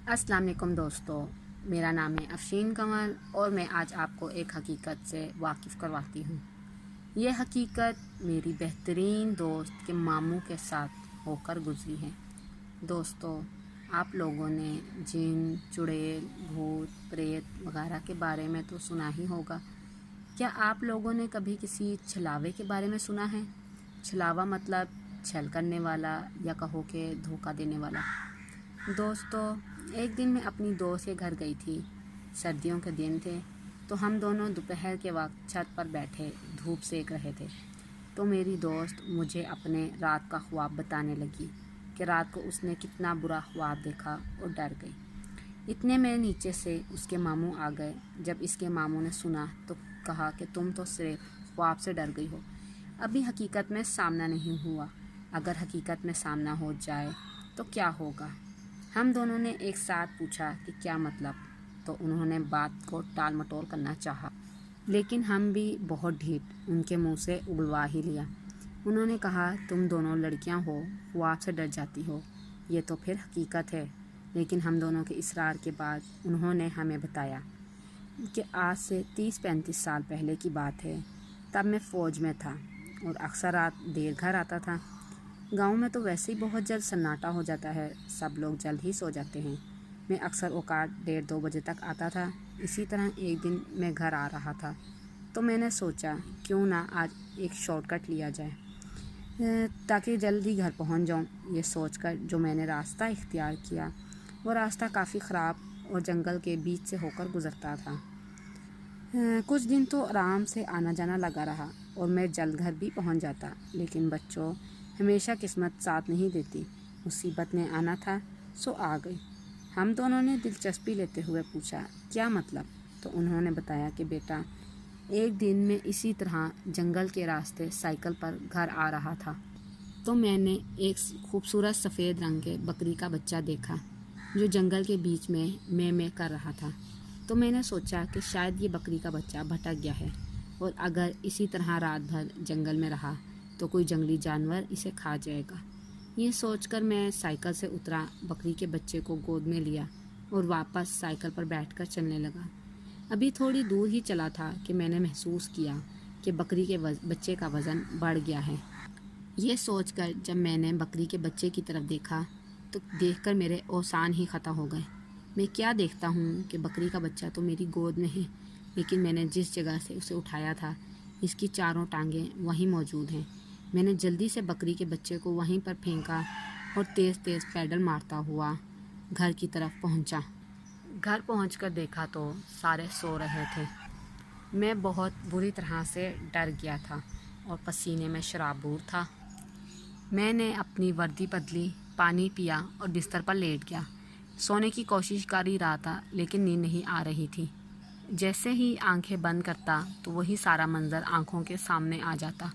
अस्सलाम वालेकुम दोस्तों, मेरा नाम है अफशीन कमल और मैं आज आपको एक हकीकत से वाकिफ़ करवाती हूँ। ये हकीकत मेरी बेहतरीन दोस्त के मामू के साथ होकर गुजरी है। दोस्तों, आप लोगों ने जिन, चुड़ैल, भूत, प्रेत वगैरह के बारे में तो सुना ही होगा। क्या आप लोगों ने कभी किसी छलावे के बारे में सुना है? छलावा मतलब छल करने वाला या कहो कि धोखा देने वाला। दोस्तों, एक दिन मैं अपनी दोस्त के घर गई थी। सर्दियों के दिन थे तो हम दोनों दोपहर के वक्त छत पर बैठे धूप सेक रहे थे। तो मेरी दोस्त मुझे अपने रात का ख्वाब बताने लगी कि रात को उसने कितना बुरा ख्वाब देखा और डर गई। इतने में नीचे से उसके मामू आ गए। जब इसके मामू ने सुना तो कहा कि तुम तो सिर्फ ख्वाब से डर गई हो, अभी हकीकत में सामना नहीं हुआ। अगर हकीकत में सामना हो जाए तो क्या होगा? हम दोनों ने एक साथ पूछा कि क्या मतलब, तो उन्होंने बात को टाल मटोल करना चाहा, लेकिन हम भी बहुत ढीठ उनके मुंह से उगलवा ही लिया। उन्होंने कहा, तुम दोनों लड़कियां हो, ख्वाब से डर जाती हो, ये तो फिर हकीकत है। लेकिन हम दोनों के इसरार के बाद उन्होंने हमें बताया कि आज से 30-35 साल पहले की बात है। तब मैं फ़ौज में था और अक्सर रात देर घर आता था। गांव में तो वैसे ही बहुत जल्द सन्नाटा हो जाता है, सब लोग जल्द ही सो जाते हैं। मैं अक्सर औकात 1:30-2 बजे तक आता था। इसी तरह एक दिन मैं घर आ रहा था तो मैंने सोचा क्यों ना आज एक शॉर्टकट लिया जाए ताकि जल्द ही घर पहुंच जाऊं। ये सोचकर जो मैंने रास्ता इख्तियार किया वो रास्ता काफ़ी ख़राब और जंगल के बीच से होकर गुज़रता था। कुछ दिन तो आराम से आना जाना लगा रहा और मैं जल्द घर भी पहुंच जाता, लेकिन बच्चों, हमेशा किस्मत साथ नहीं देती। मुसीबत ने आना था सो आ गई। हम दोनों ने दिलचस्पी लेते हुए पूछा, क्या मतलब? तो उन्होंने बताया कि बेटा, एक दिन मैं इसी तरह जंगल के रास्ते साइकिल पर घर आ रहा था तो मैंने एक खूबसूरत सफ़ेद रंग के बकरी का बच्चा देखा जो जंगल के बीच में मैं कर रहा था। तो मैंने सोचा कि शायद ये बकरी का बच्चा भटक गया है और अगर इसी तरह रात भर जंगल में रहा तो कोई जंगली जानवर इसे खा जाएगा। ये सोचकर मैं साइकिल से उतरा, बकरी के बच्चे को गोद में लिया और वापस साइकिल पर बैठकर चलने लगा। अभी थोड़ी दूर ही चला था कि मैंने महसूस किया कि बकरी के बच्चे का वज़न बढ़ गया है। ये सोचकर जब मैंने बकरी के बच्चे की तरफ देखा तो देखकर मेरे औसान ही ख़त्म हो गए। मैं क्या देखता हूँ कि बकरी का बच्चा तो मेरी गोद में है, लेकिन मैंने जिस जगह से उसे उठाया था इसकी चारों टांगें वहीं मौजूद हैं। मैंने जल्दी से बकरी के बच्चे को वहीं पर फेंका और तेज़ तेज़ पैडल मारता हुआ घर की तरफ पहुँचा। घर पहुँचकर देखा तो सारे सो रहे थे। मैं बहुत बुरी तरह से डर गया था और पसीने में शराबूर था। मैंने अपनी वर्दी बदली, पानी पिया और बिस्तर पर लेट गया। सोने की कोशिश कर ही रहा था लेकिन नींद नहीं आ रही थी। जैसे ही आंखें बंद करता तो वही सारा मंज़र आंखों के सामने आ जाता।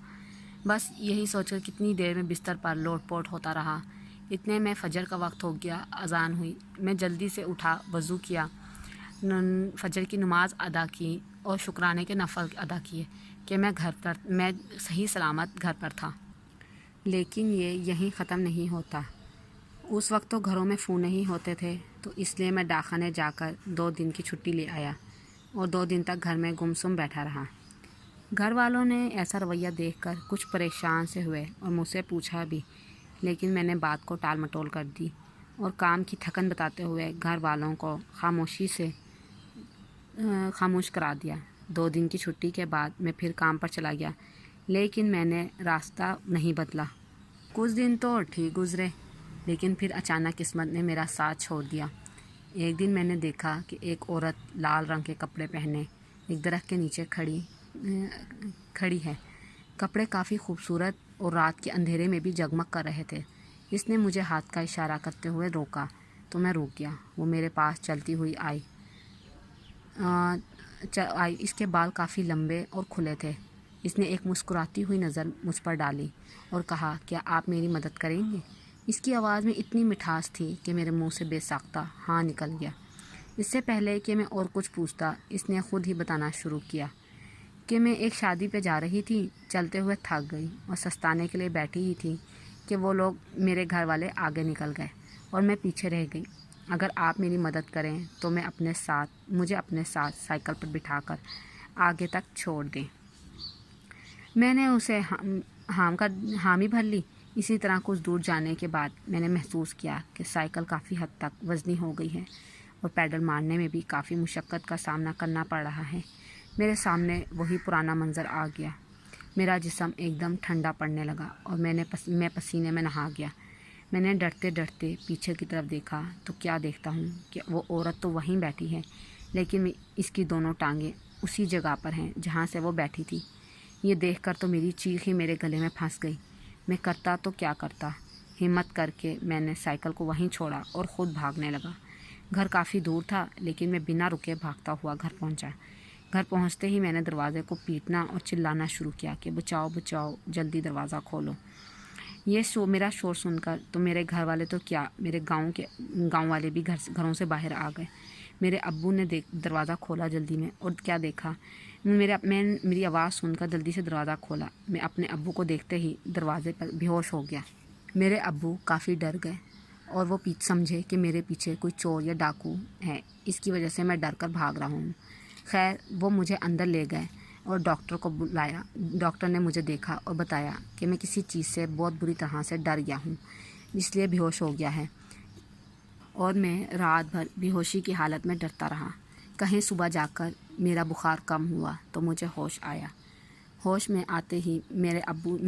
बस यही सोचकर कितनी देर में बिस्तर पर लोट-पोट होता रहा। इतने में फजर का वक्त हो गया, अज़ान हुई। मैं जल्दी से उठा, वज़ू किया, फजर की नमाज अदा की और शुक्राने के नफल अदा किए कि मैं सही सलामत घर पर था। लेकिन ये यहीं ख़त्म नहीं होता। उस वक्त तो घरों में फ़ोन नहीं होते थे, तो इसलिए मैं डाकखाने जाकर 2 दिन की छुट्टी ले आया और 2 दिन तक घर में गुमसुम बैठा रहा। घर वालों ने ऐसा रवैया देखकर कुछ परेशान से हुए और मुझसे पूछा भी, लेकिन मैंने बात को टाल मटोल कर दी और काम की थकन बताते हुए घर वालों को खामोशी से खामोश करा दिया। 2 दिन की छुट्टी के बाद मैं फिर काम पर चला गया, लेकिन मैंने रास्ता नहीं बदला। कुछ दिन तो ठीक गुजरे, लेकिन फिर अचानक किस्मत ने मेरा साथ छोड़ दिया। एक दिन मैंने देखा कि एक औरत लाल रंग के कपड़े पहने एक दरख्त के नीचे खड़ी है। कपड़े काफ़ी खूबसूरत और रात के अंधेरे में भी जगमग कर रहे थे। इसने मुझे हाथ का इशारा करते हुए रोका तो मैं रुक गया। वो मेरे पास चलती हुई आई। इसके बाल काफ़ी लंबे और खुले थे। इसने एक मुस्कुराती हुई नज़र मुझ पर डाली और कहा, क्या आप मेरी मदद करेंगे? इसकी आवाज़ में इतनी मिठास थी कि मेरे मुंह से बेसाख्ता हाँ निकल गया। इससे पहले कि मैं और कुछ पूछता, इसने खुद ही बताना शुरू किया कि मैं एक शादी पे जा रही थी, चलते हुए थक गई और सस्ताने के लिए बैठी ही थी कि वो लोग मेरे घर वाले आगे निकल गए और मैं पीछे रह गई। اگر آپ میری مدد کریں تو مجھے اپنے ساتھ سائیکل پر بٹھا کر آگے تک چھوڑ دیں۔ میں نے اسے حامی بھر لی۔ اسی طرح کچھ دور جانے کے بعد میں نے محسوس کیا کہ سائیکل کافی حد تک وزنی ہو گئی ہے اور پیڈل مارنے میں بھی کافی مشقت کا سامنا کرنا پڑ رہا ہے۔ میرے سامنے وہی پرانا منظر آ گیا۔ میرا جسم ایک دم ٹھنڈا پڑنے لگا اور میں پسینے میں نہا گیا۔ میں نے ڈرتے ڈرتے پیچھے کی طرف دیکھا تو کیا دیکھتا ہوں کہ وہ عورت تو وہیں بیٹھی ہے، لیکن اس کی دونوں ٹانگیں اسی جگہ پر ہیں جہاں سے وہ بیٹھی تھی۔ یہ دیکھ کر تو میری چیخ ہی میرے گلے میں پھنس گئی۔ میں کرتا تو کیا کرتا، ہمت کر کے میں نے سائیکل کو وہیں چھوڑا اور خود بھاگنے لگا۔ گھر کافی دور تھا، لیکن میں بنا رکے بھاگتا ہوا گھر پہنچا۔ گھر پہنچتے ہی میں نے دروازے کو پیٹنا اور چلانا شروع کیا کہ بچاؤ بچاؤ، جلدی دروازہ کھولو۔ میرا شور سن کر تو میرے گھر والے تو کیا، میرے گاؤں والے بھی گھروں سے باہر آ گئے۔ میرے ابو نے دروازہ کھولا جلدی میں، اور کیا دیکھا، میری آواز سن کر جلدی سے دروازہ کھولا۔ میں اپنے ابو کو دیکھتے ہی دروازے پر بے ہوش ہو گیا۔ میرے ابو کافی ڈر گئے اور وہ سمجھے کہ میرے پیچھے کوئی چور یا ڈاکو ہے، اس کی وجہ سے میں ڈر کر بھاگ رہا ہوں۔ خیر وہ مجھے اندر لے گئے اور ڈاکٹر کو بلایا۔ ڈاکٹر نے مجھے دیکھا اور بتایا کہ میں کسی چیز سے بہت بری طرح سے ڈر گیا ہوں، اس لیے بے ہوش ہو گیا ہے، اور میں رات بھر بے ہوشی کی حالت میں ڈرتا رہا۔ کہیں صبح جا کر میرا بخار کم ہوا تو مجھے ہوش آیا۔ ہوش میں آتے ہی میں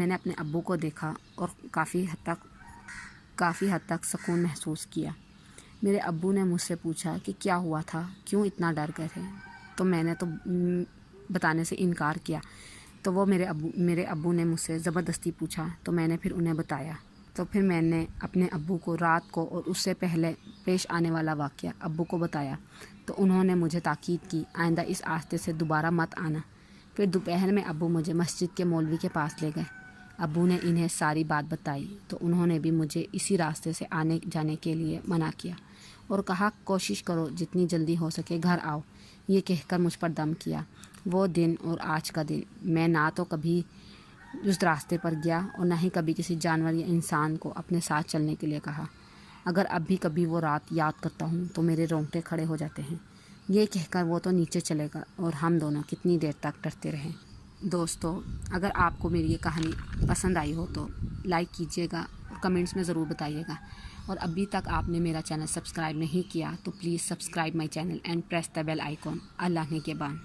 نے اپنے ابو کو دیکھا اور کافی حد تک سکون محسوس کیا۔ میرے ابو نے مجھ سے پوچھا کہ کیا ہوا تھا، کیوں اتنا ڈر گئے تھے، تو میں نے تو بتانے سے انکار کیا۔ تو وہ میرے ابو نے مجھ سے زبردستی پوچھا تو میں نے پھر انہیں بتایا۔ تو پھر میں نے اپنے ابو کو رات کو اور اس سے پہلے پیش آنے والا واقعہ ابو کو بتایا، تو انہوں نے مجھے تاکید کی آئندہ اس راستے سے دوبارہ مت آنا۔ پھر دوپہر میں ابو مجھے مسجد کے مولوی کے پاس لے گئے۔ ابو نے انہیں ساری بات بتائی تو انہوں نے بھی مجھے اسی راستے سے آنے جانے کے لیے منع کیا اور کہا کوشش کرو جتنی جلدی ہو سکے گھر آؤ۔ یہ کہہ کر مجھ پر دم کیا۔ وہ دن اور آج کا دن میں نہ تو کبھی اس راستے پر گیا اور نہ ہی کبھی کسی جانور یا انسان کو اپنے ساتھ چلنے کے لیے کہا۔ اگر اب بھی کبھی وہ رات یاد کرتا ہوں تو میرے رونگٹے کھڑے ہو جاتے ہیں۔ یہ کہہ کر وہ تو نیچے چلے گا اور ہم دونوں کتنی دیر تک ڈرتے رہے۔ دوستو، اگر آپ کو میری یہ کہانی پسند آئی ہو تو لائک کیجیے گا اور کمنٹس میں ضرور بتائیے گا، اور ابھی تک آپ نے میرا چینل سبسکرائب نہیں کیا تو please subscribe my channel and press the bell icon. Allah نے کے بان۔